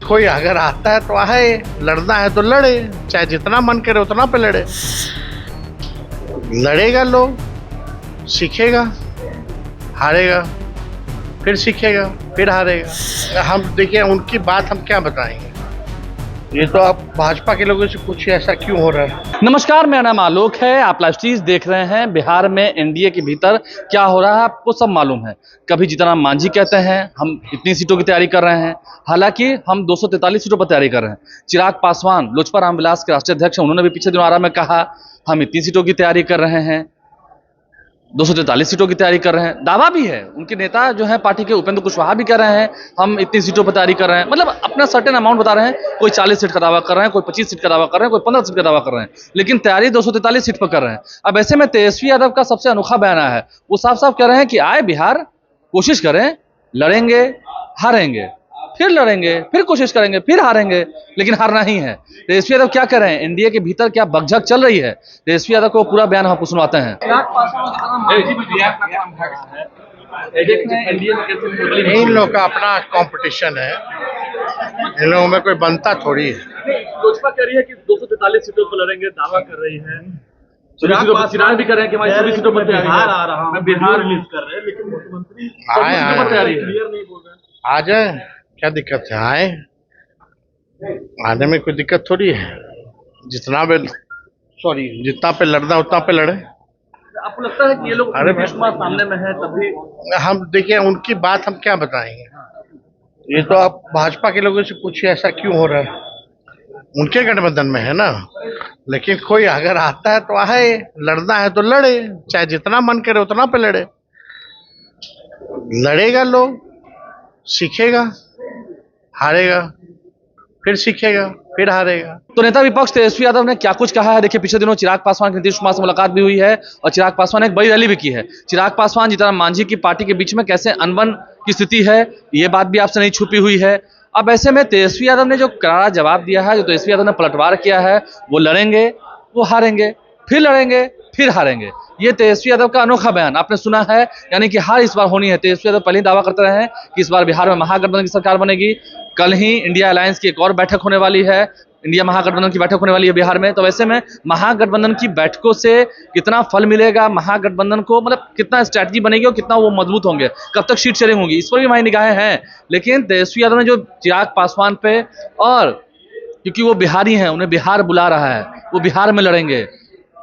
कोई अगर आता है तो आए, लड़ना है तो लड़े, चाहे जितना मन करे उतना पे लड़े। लड़ेगा लोग, सीखेगा, हारेगा, फिर सीखेगा, फिर हारेगा। हम देखिए उनकी बात हम क्या बताएंगे, ये तो आप भाजपा के लोगों से पूछिए ऐसा क्यों हो रहा है। नमस्कार, मेरा नाम आलोक है। आप लाइव स्ट्रीम देख रहे हैं। बिहार में एनडीए के भीतर क्या हो रहा है आपको सब मालूम है। कभी जीतनराम मांझी कहते हैं हम इतनी सीटों की तैयारी कर रहे हैं, हालांकि हम 243 सीटों पर तैयारी कर रहे हैं। चिराग पासवान लोजपा रामविलास के राष्ट्रीय अध्यक्ष हैं, उन्होंने भी पिछले दिनों आरा में कहा हम इतनी सीटों की तैयारी कर रहे हैं, 243 सीटों की तैयारी कर रहे हैं। दावा भी है उनके नेता जो है पार्टी के उपेंद्र कुशवाहा भी कह रहे हैं हम इतनी सीटों पर तैयारी कर रहे हैं। मतलब अपना सर्टेन अमाउंट बता रहे हैं। कोई 40 सीट का दावा कर रहे हैं, कोई 25 सीट का दावा कर रहे हैं, कोई 15 सीट का दावा कर रहे हैं, लेकिन तैयारी 243 सीट पर कर रहे हैं। अब ऐसे में तेजस्वी यादव का सबसे अनोखा बयान है। वो साफ साफ कह रहे हैं कि आए बिहार, कोशिश करें, लड़ेंगे, हारेंगे, फिर लड़ेंगे, फिर कोशिश करेंगे, फिर हारेंगे, लेकिन हारना ही है। तेजस्वी यादव क्या कर रहे हैं, एनडीए के भीतर क्या बकझक चल रही है, तेजस्वी यादव को पूरा बयान हम आपको सुनवाते हैं। इन लोग का अपना कंपटीशन है, इन लोगों में कोई बनता थोड़ी है। लोजपा कह रही है कि 243 सीटों पर लड़ेंगे, दावा कर रही है। चिराग भी कर रहे हैं कि हमारी सभी सीटों पर बिहार आ रहा हूं, बिहार मिस कर रहे हैं, लेकिन मुख्यमंत्री क्लियर नहीं बोल रहे। आ जाए, क्या दिक्कत है, आए, आने में कोई दिक्कत थोड़ी है। जितना पे लड़ना उतना पे लड़े। आपको लगता है कि ये लोग नीतीश कुमार सामने में है तब भी? हम देखिए उनकी बात हम क्या बताएंगे, ये तो आप भाजपा के लोगों से पूछिए ऐसा क्यों हो रहा है। उनके गठबंधन में है ना, लेकिन कोई अगर आता है तो आए, लड़ना है तो लड़े, चाहे जितना मन करे उतना पे लड़े। लड़ेगा लोग, सीखेगा, हारेगा, फिर सीखेगा, फिर हारेगा। तो नेता विपक्ष तेजस्वी यादव ने क्या कुछ कहा है, देखिए पिछले दिनों चिराग पासवान की नीतीश कुमार से मुलाकात भी हुई है और चिराग पासवान ने एक बड़ी रैली भी की है। चिराग पासवान जीतनराम मांझी की पार्टी के बीच में कैसे अनबन की स्थिति है, ये बात भी आपसे नहीं छुपी हुई है। अब ऐसे में तेजस्वी यादव ने जो करारा जवाब दिया है, जो तेजस्वी यादव ने पलटवार किया है, वो लड़ेंगे, वो हारेंगे, फिर लड़ेंगे, फिर हारेंगे। ये तेजस्वी यादव का अनोखा बयान आपने सुना है, यानी कि हार इस बार होनी है। तेजस्वी यादव पहले ही दावा करते रहे हैं कि इस बार बिहार में महागठबंधन की सरकार बनेगी। कल ही इंडिया अलायंस की एक और बैठक होने वाली है, इंडिया महागठबंधन की बैठक होने वाली है बिहार में। तो वैसे में महागठबंधन की बैठकों से कितना फल मिलेगा महागठबंधन को, मतलब कितना स्ट्रैटेजी बनेगी और कितना वो मजबूत होंगे, कब तक सीट शेयरिंग होगी, इस पर भी हमारी निगाहें हैं। लेकिन तेजस्वी यादव ने जो चिराग पासवान पे, और क्योंकि वो बिहारी हैं, उन्हें बिहार बुला रहा है, वो बिहार में लड़ेंगे,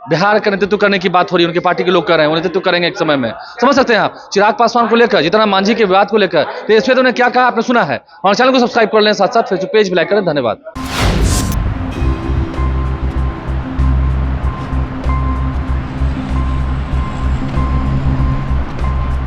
बिहार का नेतृत्व करने की बात हो रही है, उनकी पार्टी के लोग कर रहे हैं, वो नेतृत्व करेंगे एक समय में। समझ सकते हैं आप चिराग पासवान को लेकर, जीतनराम मांझी के विवाद को लेकर तेजस्वी यादव ने क्या कहा आपने सुना है। हमारे चैनल को सब्सक्राइब कर लें, साथ साथ फेसबुक पेज भी लाइक करें। धन्यवाद।